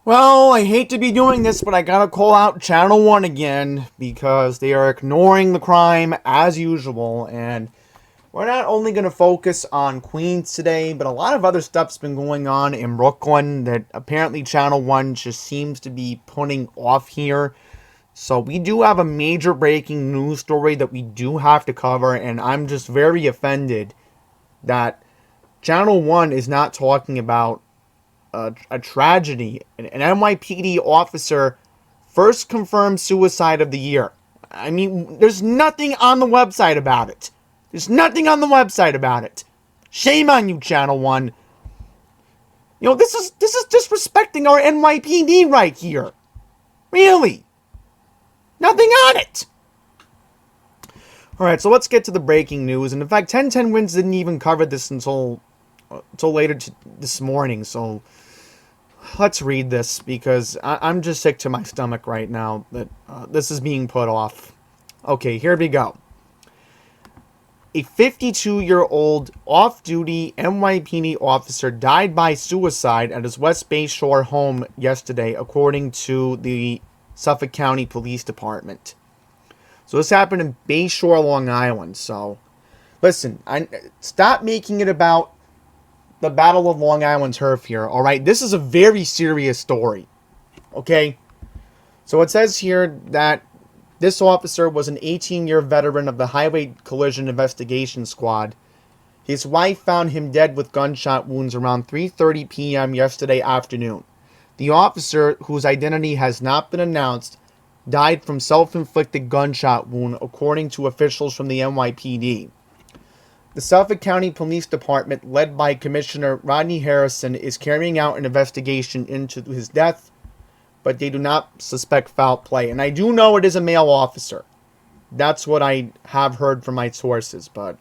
Well, I hate to be doing this, but I gotta call out Channel 1 again because they are ignoring the crime as usual. And we're not only gonna focus on Queens today, but a lot of other stuff's been going on in Brooklyn that apparently Channel 1 just seems to be putting off here. So we do have a major breaking news story that we do have to cover, and I'm just very offended that Channel 1 is not talking about a tragedy. An NYPD officer first confirmed suicide of the year. I mean, there's nothing on the website about it. There's nothing on the website about it. Shame on you, Channel 1. You know, this is disrespecting our NYPD right here. Really. Nothing on it. Alright, so let's get to the breaking news. And in fact, 1010 Wins didn't even cover this until later this morning, so let's read this because I'm just sick to my stomach right now that this is being put off. Okay, here we go. A 52-year-old off-duty NYPD officer died by suicide at his West Bay Shore home yesterday, according to the Suffolk County Police Department. So this happened in Bay Shore, Long Island. So, listen, stop making it about the Battle of Long Island turf here, alright? This is a very serious story, okay? So it says here that this officer was an 18-year veteran of the Highway Collision Investigation Squad. His wife found him dead with gunshot wounds around 3:30 p.m. yesterday afternoon. The officer, whose identity has not been announced, died from self-inflicted gunshot wound, according to officials from the NYPD. The Suffolk County Police Department, led by Commissioner Rodney Harrison, is carrying out an investigation into his death, but they do not suspect foul play. And I do know it is a male officer. That's what I have heard from my sources. But,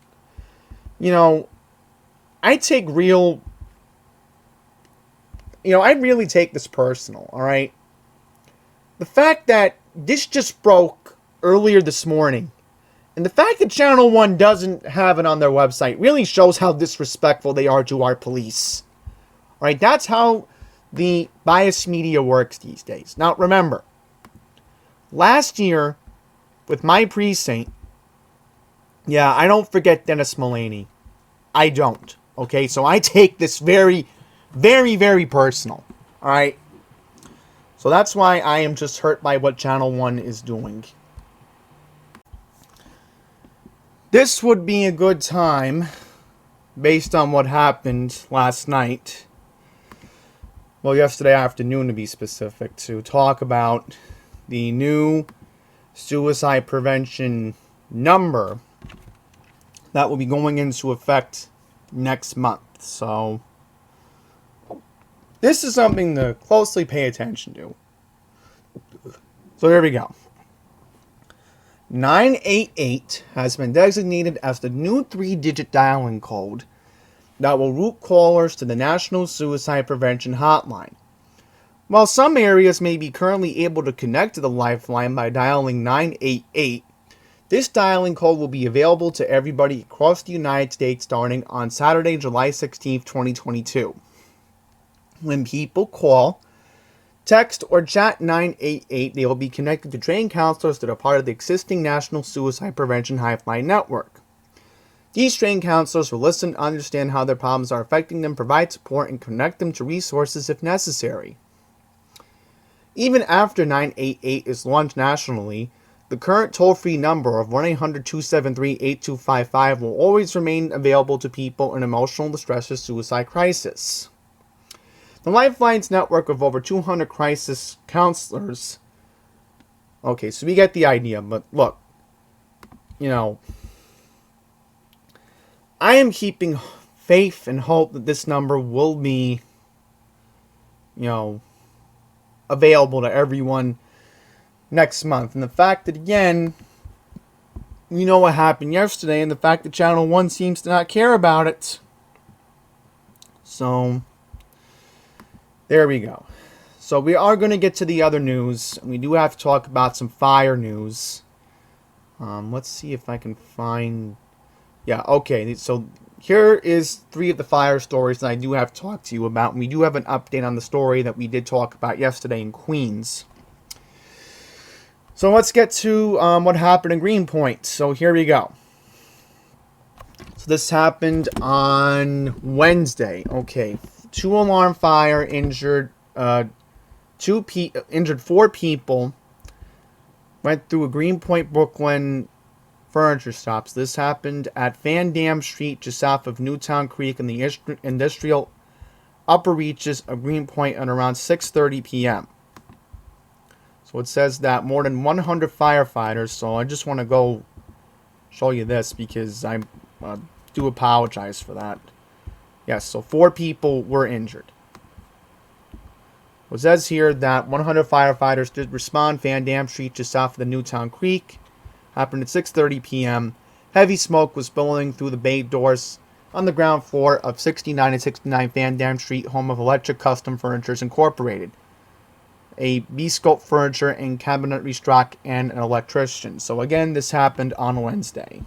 you know, I really take this personal, alright? The fact that this just broke earlier this morning, and the fact that Channel 1 doesn't have it on their website really shows how disrespectful they are to our police. Alright, that's how the biased media works these days. Now, remember, last year, with my precinct, yeah, I don't forget Dennis Mullaney. I don't. Okay, so I take this very, very, very personal. Alright? So that's why I am just hurt by what Channel 1 is doing. This would be a good time, based on what happened last night, well, yesterday afternoon to be specific, to talk about the new suicide prevention number that will be going into effect next month. So, this is something to closely pay attention to. So here we go. 988 has been designated as the new 3-digit dialing code that will route callers to the National Suicide Prevention Hotline. While some areas may be currently able to connect to the lifeline by dialing 988, this dialing code will be available to everybody across the United States starting on Saturday, July 16, 2022. When people call, text, or chat 988, they will be connected to trained counselors that are part of the existing National Suicide Prevention Hotline network. These trained counselors will listen, understand how their problems are affecting them, provide support, and connect them to resources if necessary. Even after 988 is launched nationally, the current toll-free number of 1-800-273-8255 will always remain available to people in emotional distress or suicide crisis. The Lifeline's network of over 200 crisis counselors. Okay, so we get the idea, but look, you know, I am keeping faith and hope that this number will be, you know, available to everyone next month. And the fact that, again, we know what happened yesterday, and the fact that Channel 1 seems to not care about it. So, there we go. So we are going to get to the other news. We do have to talk about some fire news. Let's see if I can find... Yeah, okay. So here is 3 of the fire stories that I do have to talk to you about. And we do have an update on the story that we did talk about yesterday in Queens. So let's get to what happened in Greenpoint. So here we go. So this happened on Wednesday. Okay, 2 alarm fire injured injured 4 people. Went through a Greenpoint, Brooklyn furniture shops. This happened at Van Dam Street, just south of Newtown Creek in the industrial upper reaches of Greenpoint at around 6:30 p.m. So it says that more than 100 firefighters. So I just want to go show you this because I do apologize for that. Yes, so 4 people were injured. It says here that 100 firefighters did respond Van Dam Street just south of the Newtown Creek. Happened at 6:30 p.m. Heavy smoke was billowing through the bay doors on the ground floor of 69 and 69 Van Dam Street, home of Electric Custom Furnitures Incorporated, a bespoke furniture and cabinetry stock, and an electrician. So again, this happened on Wednesday.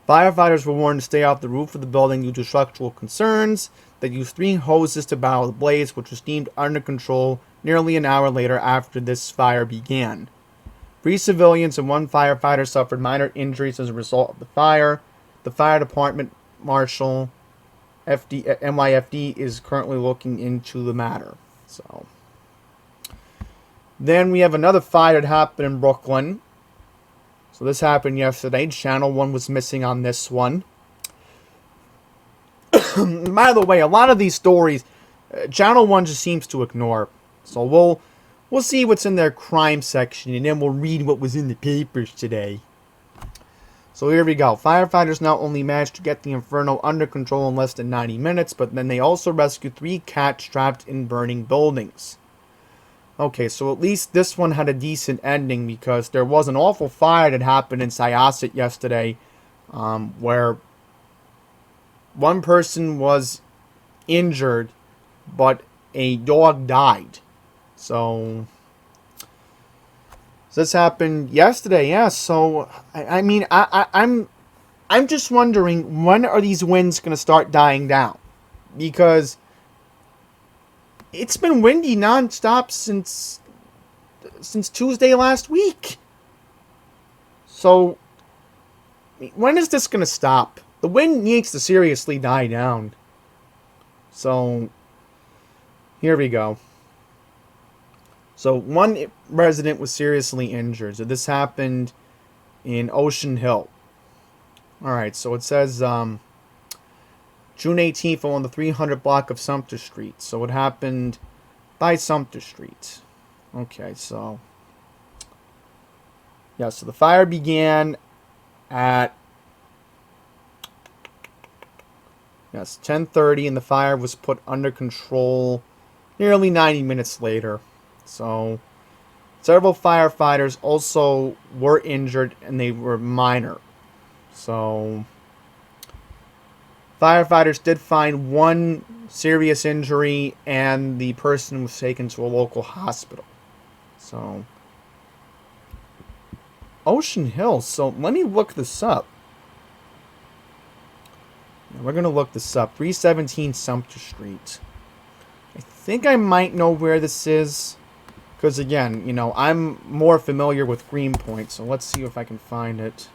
Firefighters were warned to stay off the roof of the building due to structural concerns. They used 3 hoses to battle the blaze, which was deemed under control nearly an hour later after this fire began. 3 civilians and 1 firefighter suffered minor injuries as a result of the fire. The fire department marshal NYPD is currently looking into the matter. So then we have another fire that happened in Brooklyn. So this happened yesterday. Channel 1 was missing on this one. By the way, a lot of these stories, Channel 1 just seems to ignore. So we'll see what's in their crime section, and then we'll read what was in the papers today. So here we go. Firefighters not only managed to get the inferno under control in less than 90 minutes, but then they also rescued 3 cats trapped in burning buildings. Okay, so at least this one had a decent ending, because there was an awful fire that happened in Syosset yesterday, where one person was injured, but a dog died. So this happened yesterday, yeah. So I'm just wondering, when are these winds going to start dying down? Because it's been windy nonstop since Tuesday last week. So when is this going to stop? The wind needs to seriously die down. So here we go. So 1 resident was seriously injured. So this happened in Ocean Hill. Alright, so it says June 18th on the 300 block of Sumter Street. So it happened by Sumter Street. Okay, so yeah, so the fire began at 10:30, and the fire was put under control nearly 90 minutes later. So several firefighters also were injured, and they were minor. So firefighters did find 1 serious injury, and the person was taken to a local hospital. So Ocean Hill. So let me look this up. We're going to look this up. 317 Sumter Street. I think I might know where this is. Because again, I'm more familiar with Greenpoint. So let's see if I can find it.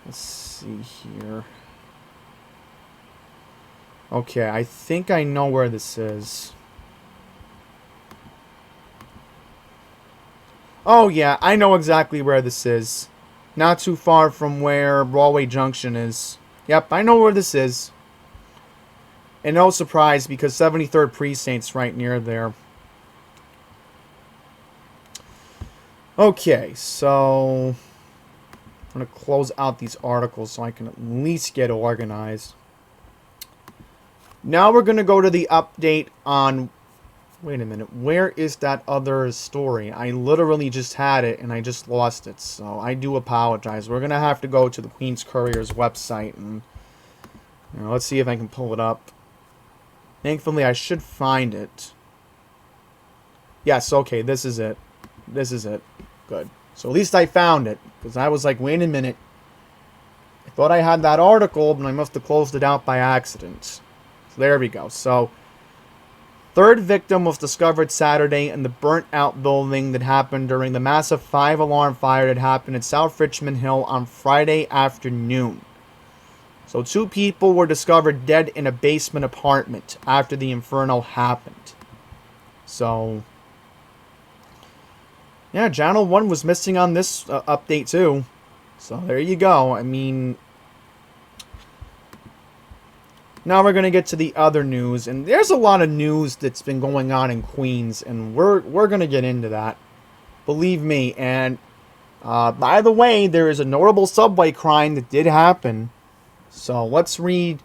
Let's see here. Okay, I think I know where this is. Oh yeah, I know exactly where this is. Not too far from where Broadway Junction is. Yep, I know where this is. And no surprise, because 73rd Precinct's right near there. Okay, so I'm going to close out these articles so I can at least get organized. Now we're going to go to the update on... Wait a minute, where is that other story? I literally just had it and I just lost it, so I do apologize. We're going to have to go to the Queens Courier's website and let's see if I can pull it up. Thankfully, I should find it. Yes, okay, this is it. This is it. Good. So at least I found it, because I was like, wait a minute. Thought I had that article, but I must have closed it out by accident. So there we go. So, third victim was discovered Saturday in the burnt-out building that happened during the massive 5-alarm fire that happened at South Richmond Hill on Friday afternoon. So 2 people were discovered dead in a basement apartment after the inferno happened. So, yeah, Channel 1 was missing on this update too. So there you go. I mean, now we're going to get to the other news. And there's a lot of news that's been going on in Queens. And we're going to get into that. Believe me. And by the way, there is a notable subway crime that did happen. So let's read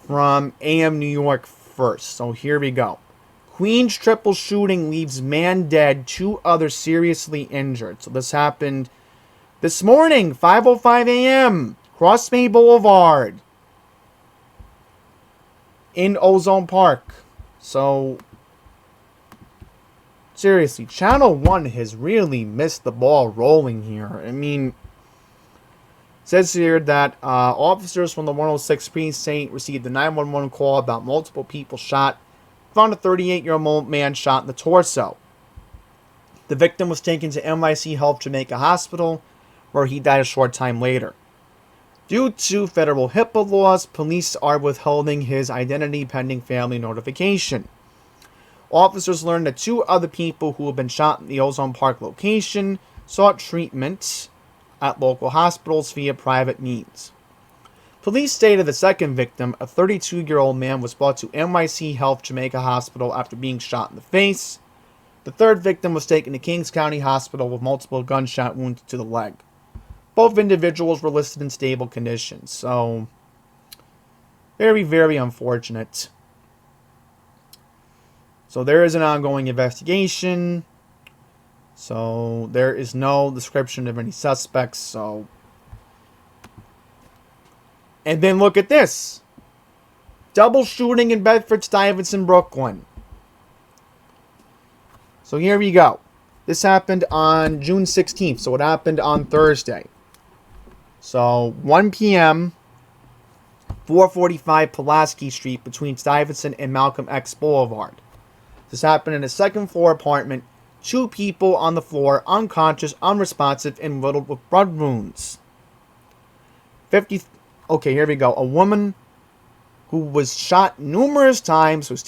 from AM New York first. So here we go. Queens triple shooting leaves man dead, 2 others seriously injured. So this happened this morning, 5:05 a.m., Cross May Boulevard in Ozone Park. So, seriously, Channel 1 has really missed the ball rolling here. I mean, it says here that officers from the 106 precinct received a 911 call about multiple people shot. Found a 38-year-old man shot in the torso. The victim was taken to NYC Health Jamaica Hospital, where he died a short time later. Due to federal HIPAA laws, police are withholding his identity pending family notification. Officers learned that 2 other people who had been shot in the Ozone Park location sought treatment at local hospitals via private means. Police stated the second victim, a 32-year-old man, was brought to NYC Health Jamaica Hospital after being shot in the face. The third victim was taken to Kings County Hospital with multiple gunshot wounds to the leg. Both individuals were listed in stable condition. So, very, very unfortunate. So, there is an ongoing investigation. So, there is no description of any suspects. So, and then look at this. Double shooting in Bedford-Stuyvesant, Brooklyn. So here we go. This happened on June 16th. So it happened on Thursday. So 1 p.m., 445 Pulaski Street between Stuyvesant and Malcolm X Boulevard. This happened in a second-floor apartment. 2 people on the floor, unconscious, unresponsive, and riddled with blood wounds. Okay, here we go. A woman who was shot numerous times was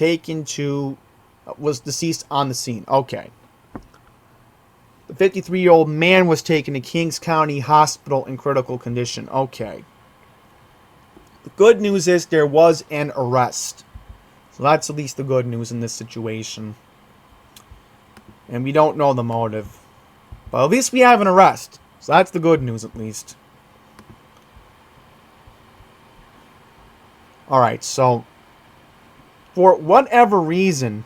deceased on the scene. Okay. The 53-year-old man was taken to Kings County Hospital in critical condition. Okay. The good news is there was an arrest. So that's at least the good news in this situation. And we don't know the motive. But at least we have an arrest. So that's the good news at least. Alright, so for whatever reason,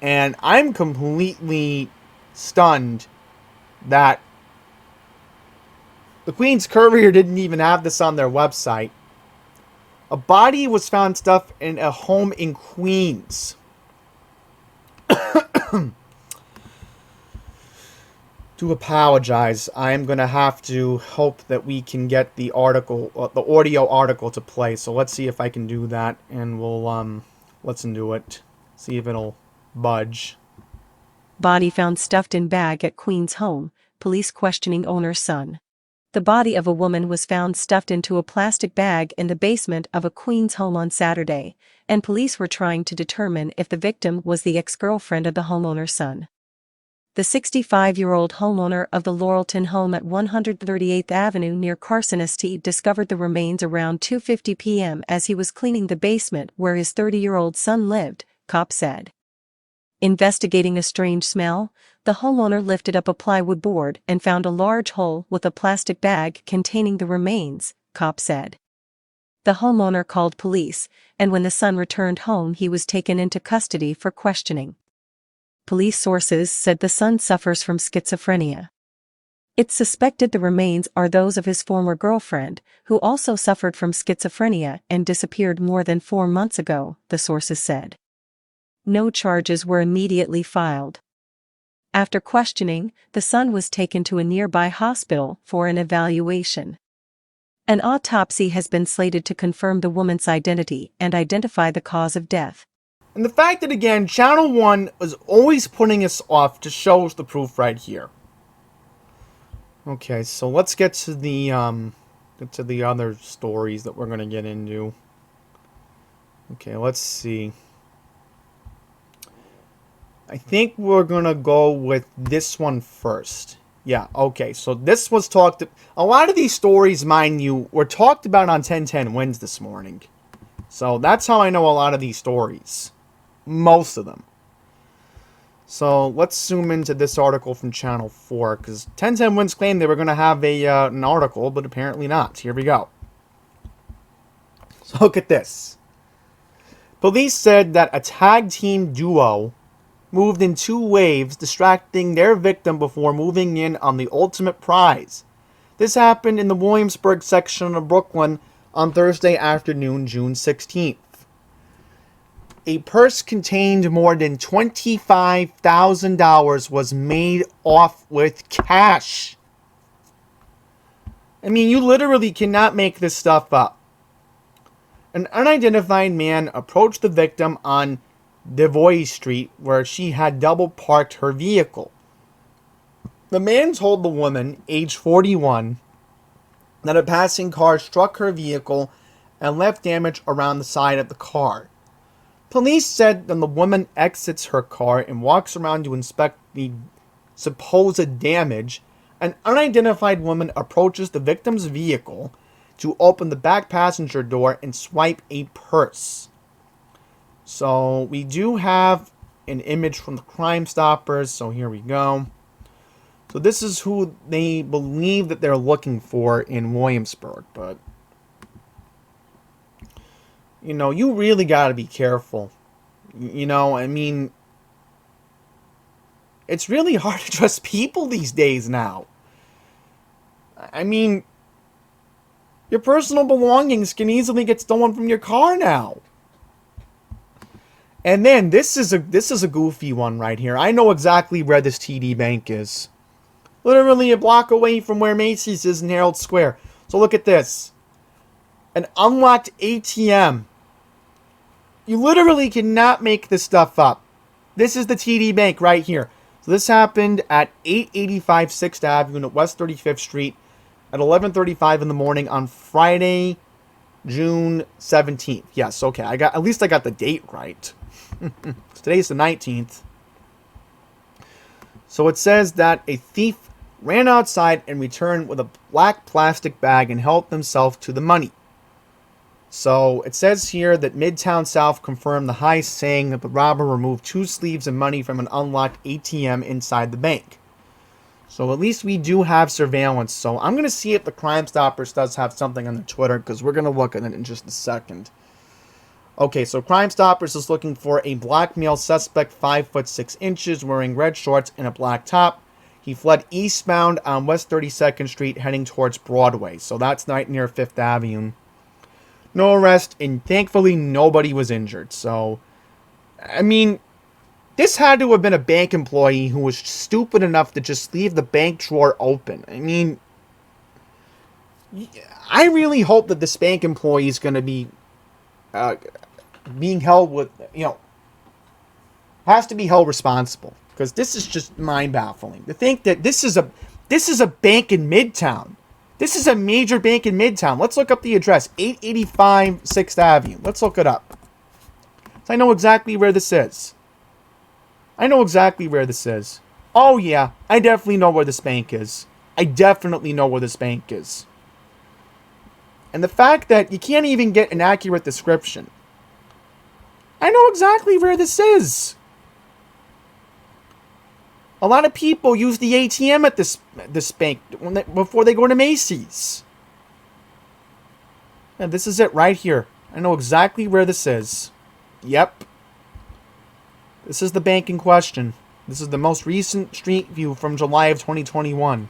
and I'm completely stunned that the Queens Courier didn't even have this on their website. A body was found stuffed in a home in Queens. To apologize, I'm going to have to hope that we can get the article, the audio article to play. So let's see if I can do that, and we'll listen to it. See if it'll budge. Body found stuffed in bag at Queens home, police questioning owner's son. The body of a woman was found stuffed into a plastic bag in the basement of a Queens home on Saturday, and police were trying to determine if the victim was the ex-girlfriend of the homeowner's son. The 65-year-old homeowner of the Laurelton home at 138th Avenue near Carson Estate discovered the remains around 2:50 p.m. as he was cleaning the basement where his 30-year-old son lived, cops said. Investigating a strange smell, the homeowner lifted up a plywood board and found a large hole with a plastic bag containing the remains, cops said. The homeowner called police, and when the son returned home he was taken into custody for questioning. Police sources said the son suffers from schizophrenia. It's suspected the remains are those of his former girlfriend, who also suffered from schizophrenia and disappeared more than 4 months ago, the sources said. No charges were immediately filed. After questioning, the son was taken to a nearby hospital for an evaluation. An autopsy has been slated to confirm the woman's identity and identify the cause of death. And the fact that, again, Channel 1 was always putting us off just shows the proof right here. Okay, so let's get to the other stories that we're going to get into. Okay, let's see. I think we're going to go with this one first. Yeah, okay, so this was talked... A lot of these stories, mind you, were talked about on 1010 Wins this morning. So that's how I know a lot of these stories. Most of them. So let's zoom into this article from Channel 4, because 1010 Wins claimed they were going to have an article, but apparently not. Here we go. So look at this. Police said that a tag team duo moved in two waves, distracting their victim before moving in on the ultimate prize. This happened in the Williamsburg section of Brooklyn on Thursday afternoon, June 16th. A purse contained more than $25,000 was made off with cash. I mean, you literally cannot make this stuff up. An unidentified man approached the victim on Devoy Street, where she had double parked her vehicle. The man told the woman, age 41, that a passing car struck her vehicle and left damage around the side of the car. Police said that the woman exits her car and walks around to inspect the supposed damage. An unidentified woman approaches the victim's vehicle to open the back passenger door and swipe a purse. So we do have an image from the Crime Stoppers, so here we go. So this is who they believe that they're looking for in Williamsburg, but you know, you really got to be careful. You know, I mean, it's really hard to trust people these days now. I mean, your personal belongings can easily get stolen from your car now. And then this is a goofy one right here. I know exactly where this TD Bank is. Literally a block away from where Macy's is in Herald Square. So look at this. An unlocked ATM. You literally cannot make this stuff up. This is the TD Bank right here. So this happened at 885 6th Avenue at West 35th Street at 11:35 in the morning on Friday, June 17th. Yes, okay. At least I got the date right. Today's the 19th. So it says that a thief ran outside and returned with a black plastic bag and helped himself to the money. So it says here that Midtown South confirmed the heist, saying that the robber removed 2 sleeves of money from an unlocked ATM inside the bank. So at least we do have surveillance. So I'm going to see if the Crime Stoppers does have something on their Twitter, because we're going to look at it in just a second. Okay, so Crime Stoppers is looking for a black male suspect, 5 foot 6 inches, wearing red shorts and a black top. He fled eastbound on West 32nd Street, heading towards Broadway. So that's right near 5th Avenue. No arrest, and thankfully nobody was injured. So, I mean, this had to have been a bank employee who was stupid enough to just leave the bank drawer open. I mean, I really hope that this bank employee is going to be being held with, has to be held responsible. Because this is just mind-baffling. To think that this is a bank in Midtown. This is a major bank in Midtown. Let's look up the address. 885 6th Avenue. Let's look it up. So I know exactly where this is. Oh, yeah. I definitely know where this bank is. And the fact that you can't even get an accurate description. I know exactly where this is. A lot of people use the ATM at this bank before they go to Macy's. And this is it right here. I know exactly where this is. Yep. This is the bank in question. This is the most recent street view from July of 2021.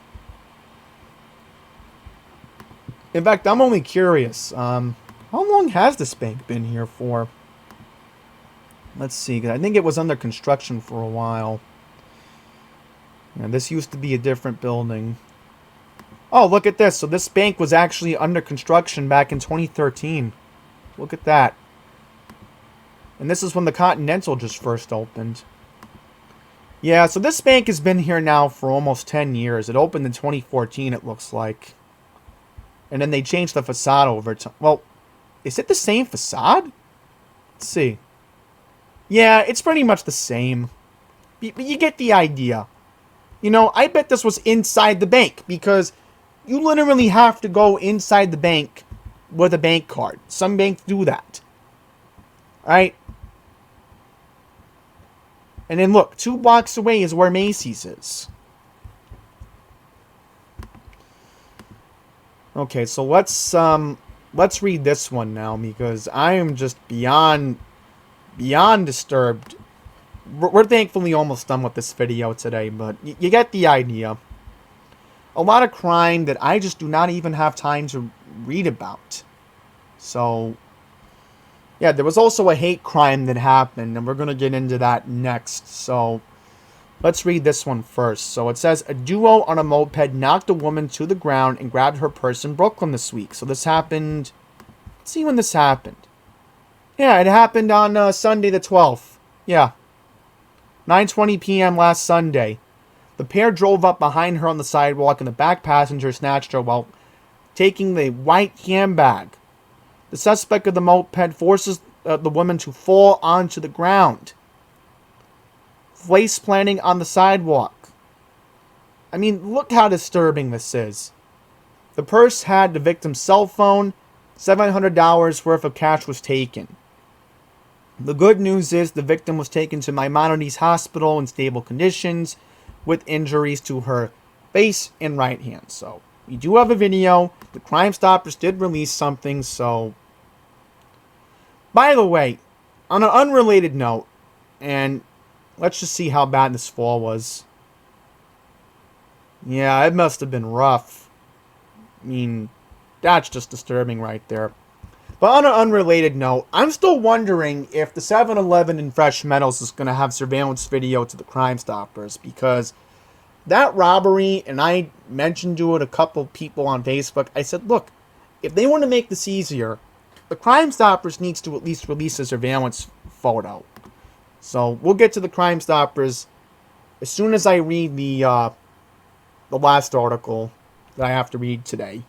In fact, I'm only curious. How long has this bank been here for? Let's see. 'Cause I think it was under construction for a while. Yeah, this used to be a different building. Oh, look at this. So this bank was actually under construction back in 2013. Look at that. And this is when the Continental just first opened. Yeah, so this bank has been here now for almost 10 years. It opened in 2014, it looks like. And then they changed the facade over time. Well, is it the same facade? Let's see. Yeah, it's pretty much the same. But you get the idea. You know, I bet this was inside the bank because you literally have to go inside the bank with a bank card. Some banks do that. Alright? And then look, 2 blocks away is where Macy's is. Okay, so let's read this one now because I am just beyond disturbed. We're thankfully almost done with this video today, but you get the idea. A lot of crime that I just do not even have time to read about. So, yeah, there was also a hate crime that happened, and we're going to get into that next. So, let's read this one first. So, it says, a duo on a moped knocked a woman to the ground and grabbed her purse in Brooklyn this week. So, this happened... Let's see when this happened. Yeah, it happened on Sunday the 12th. Yeah. 9:20 p.m. last Sunday. The pair drove up behind her on the sidewalk, and the back passenger snatched her while taking the white handbag. The suspect of the moped forces the woman to fall onto the ground, face planting on the sidewalk. I mean, look how disturbing this is. The purse had the victim's cell phone. $700 worth of cash was taken. The good news is the victim was taken to Maimonides Hospital in stable conditions with injuries to her face and right hand. So, we do have a video. The Crime Stoppers did release something, so... By the way, on an unrelated note, and let's just see how bad this fall was. Yeah, it must have been rough. I mean, that's just disturbing right there. But on an unrelated note, I'm still wondering if the 7-Eleven in Fresh Meadows is going to have surveillance video to the Crime Stoppers, because that robbery, and I mentioned to it a couple people on Facebook, I said, look, if they want to make this easier, the Crime Stoppers needs to at least release a surveillance photo. So we'll get to the Crime Stoppers as soon as I read the last article that I have to read today.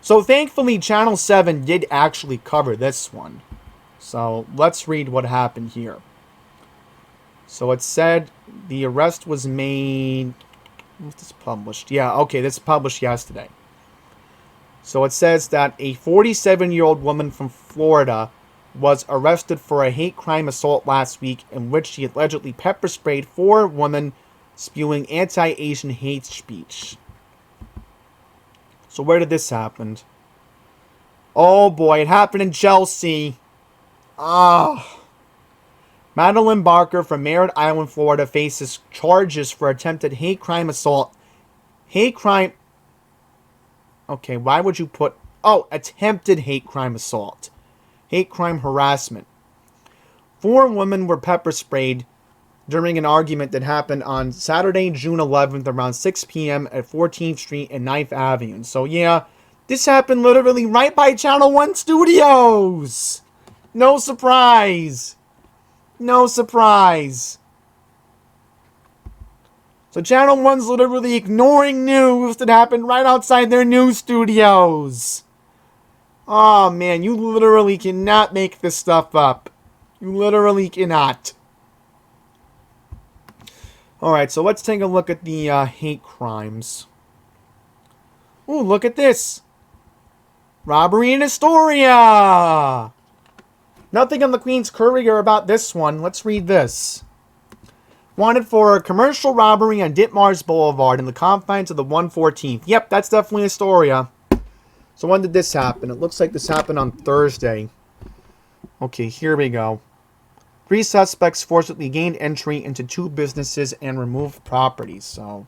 So thankfully, Channel 7 did actually cover this one. So let's read what happened here. So it said the arrest was made... Was this published? Yeah, okay, this is published yesterday. So it says that a 47-year-old woman from Florida was arrested for a hate crime assault last week in which she allegedly pepper sprayed 4 women spewing anti-Asian hate speech. So where did this happen? Oh boy, it happened in Chelsea. Madeline Barker from Merritt Island, Florida faces charges for attempted hate crime assault. Hate crime... Okay, why would you put... Oh, attempted hate crime assault. Hate crime harassment. 4 women were pepper sprayed during an argument that happened on Saturday, June 11th, around 6 p.m. at 14th Street and 9th Avenue. So yeah, this happened literally right by Channel 1 Studios. No surprise. No surprise. So Channel 1's literally ignoring news that happened right outside their news studios. Oh man, you literally cannot make this stuff up. You literally cannot. Alright, so let's take a look at the hate crimes. Ooh, look at this. Robbery in Astoria. Nothing on the Queen's Courier about this one. Let's read this. Wanted for a commercial robbery on Ditmars Boulevard in the confines of the 114th. Yep, that's definitely Astoria. So when did this happen? It looks like this happened on Thursday. Okay, here we go. 3 suspects forcibly gained entry into 2 businesses and removed properties. So,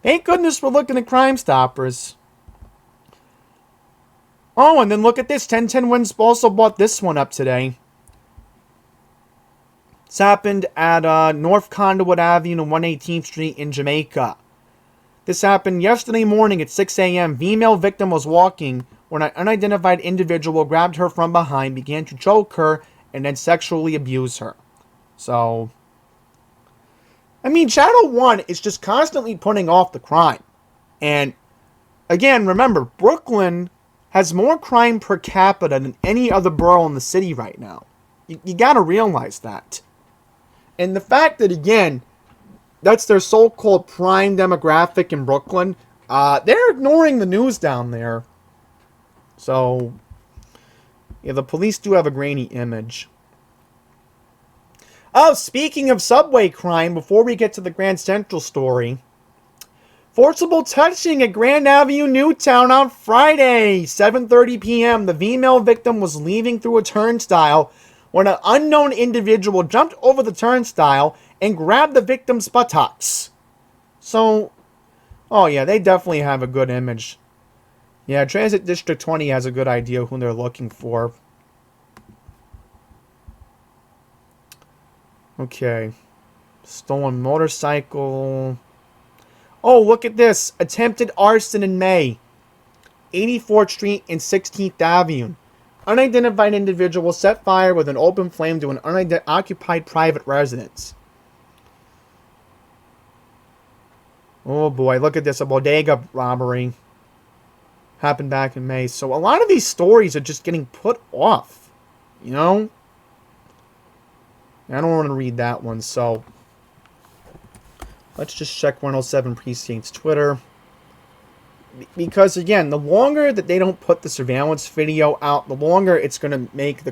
thank goodness we're looking at Crime Stoppers. Oh, and then look at this. 1010 Wins also bought this one up today. This happened at North Conduit Avenue and 118th Street in Jamaica. This happened yesterday morning at 6 a.m. Female victim was walking when an unidentified individual grabbed her from behind, began to choke her, and then sexually abuse her. So, I mean, Channel 1 is just constantly putting off the crime. And, again, remember, Brooklyn has more crime per capita than any other borough in the city right now. You gotta realize that. And the fact that, again, that's their so-called prime demographic in Brooklyn, they're ignoring the news down there. So, yeah, the police do have a grainy image. Oh, speaking of subway crime, before we get to the Grand Central story, forcible touching at Grand Avenue, Newtown on Friday, 7:30 p.m. The female victim was leaving through a turnstile when an unknown individual jumped over the turnstile and grabbed the victim's buttocks. So, oh yeah, they definitely have a good image. Yeah, Transit District 20 has a good idea who they're looking for. Okay. Stolen motorcycle. Oh, look at this. Attempted arson in May. 84th Street and 16th Avenue. Unidentified individual set fire with an open flame to an unoccupied private residence. Oh boy, look at this. A bodega robbery. Happened back in May. So a lot of these stories are just getting put off. You know? I don't want to read that one, so let's just check 107 Precinct's Twitter. Because, again, the longer that they don't put the surveillance video out, the longer it's going to make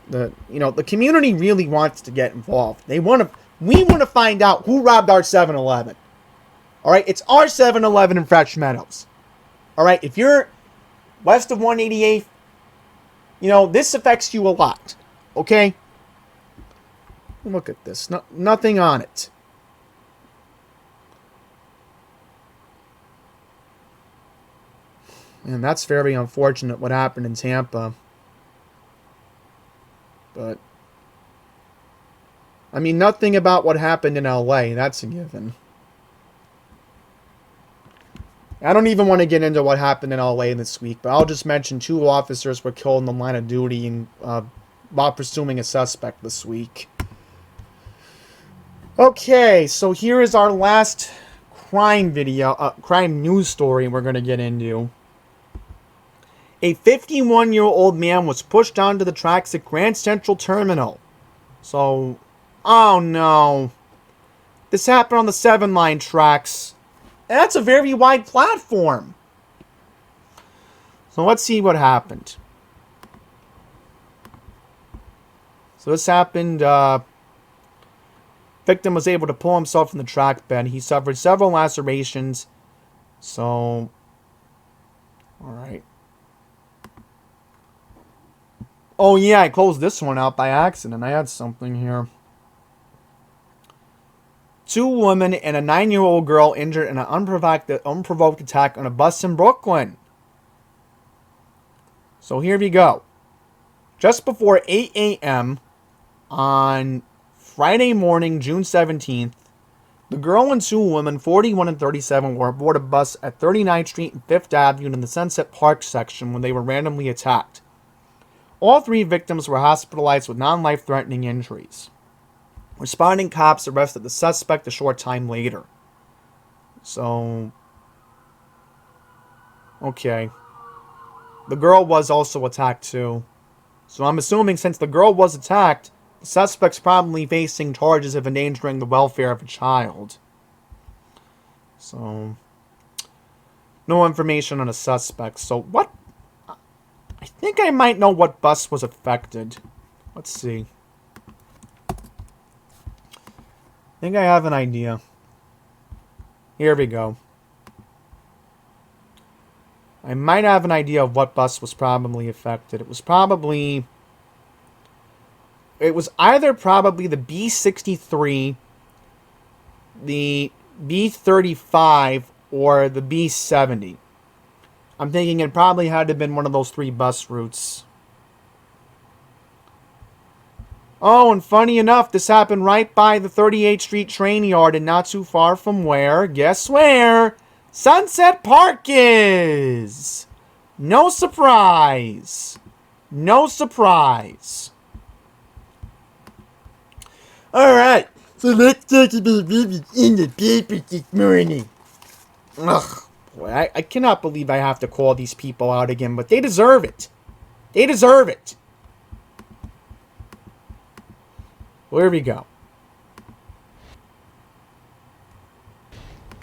the community really wants to get involved. We want to find out who robbed our 7-Eleven. All right, it's our 7-Eleven in Fresh Meadows. All right, if you're west of 188th, this affects you a lot. Okay? Look at this. Nothing on it. And that's very unfortunate what happened in Tampa. But, I mean, nothing about what happened in LA. That's a given. I don't even want to get into what happened in LA this week, but I'll just mention 2 officers were killed in the line of duty and while pursuing a suspect this week. Okay, so here is our last crime news story we're going to get into. A 51-year-old man was pushed onto the tracks at Grand Central Terminal. So, oh no. This happened on the 7 line tracks. And that's a very wide platform. So let's see what happened. So this happened, victim was able to pull himself from the track bed. He suffered several lacerations. So, alright. Oh yeah, I closed this one out by accident. I had something here. 2 women and a 9-year-old girl injured in an unprovoked attack on a bus in Brooklyn. So here we go. Just before 8 a.m. on Friday morning, June 17th, the girl and 2 women, 41 and 37, were aboard a bus at 39th Street and 5th Avenue in the Sunset Park section when they were randomly attacked. All 3 victims were hospitalized with non-life-threatening injuries. Responding cops arrested the suspect a short time later. So, okay. The girl was also attacked too. So I'm assuming since the girl was attacked, the suspect's probably facing charges of endangering the welfare of a child. So, no information on a suspect. So what? I think I might know what bus was affected. Let's see. I think I have an idea. Here we go. I might have an idea of what bus was probably affected. It was either probably the B63, the B35, or the B70. I'm thinking it probably had to have been one of those 3 bus routes. Oh, and funny enough, this happened right by the 38th Street train yard and not too far from where, guess where? Sunset Park is! No surprise. No surprise. Alright, so let's talk about what was in the papers this morning. Ugh, boy, I cannot believe I have to call these people out again, but they deserve it. They deserve it. Where we go?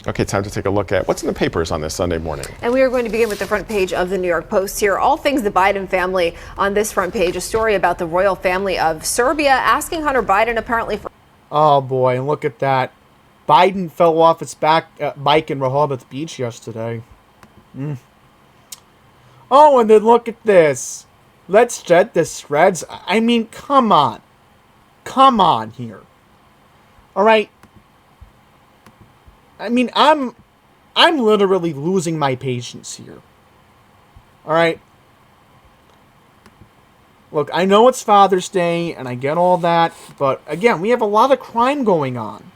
Okay, time to take a look at what's in the papers on this Sunday morning. And we are going to begin with the front page of the New York Post here. All things the Biden family on this front page. A story about the royal family of Serbia asking Hunter Biden apparently for... Oh boy, and look at that. Biden fell off its bike in Rehoboth Beach yesterday. Oh, and then look at this. Let's shed the shreds. I mean, come on. Come on here. All right. I mean, I'm literally losing my patience here. All right. Look, I know it's Father's Day, and I get all that, but again, we have a lot of crime going on.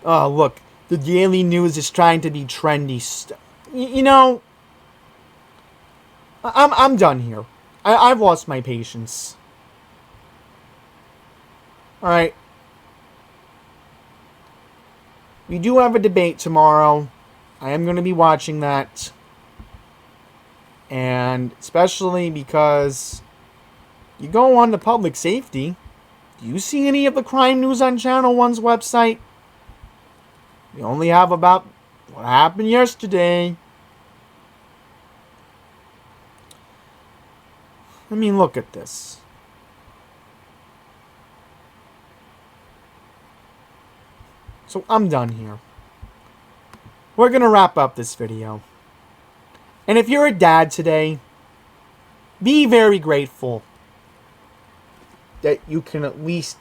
Oh, look, the Daily News is trying to be trendy. You know, I'm done here. I've lost my patience. All right. We do have a debate tomorrow. I am going to be watching that. And especially because you go on to public safety. Do you see any of the crime news on Channel 1's website? We only have about what happened yesterday. I mean, look at this. So I'm done here. We're going to wrap up this video. And if you're a dad today, be very grateful that you can at least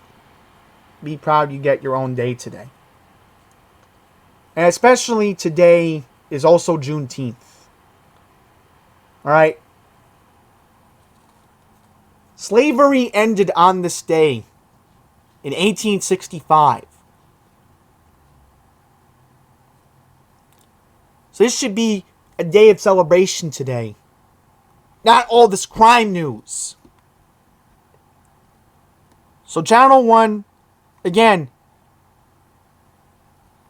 be proud you get your own day today. And especially today is also Juneteenth. Alright? Slavery ended on this day in 1865. So this should be a day of celebration today. Not all this crime news. So Channel 1, again,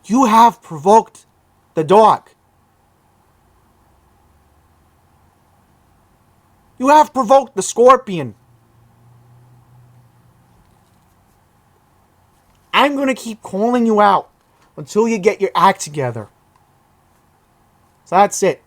you have provoked the dog. You have provoked the scorpion. I'm going to keep calling you out until you get your act together. So that's it.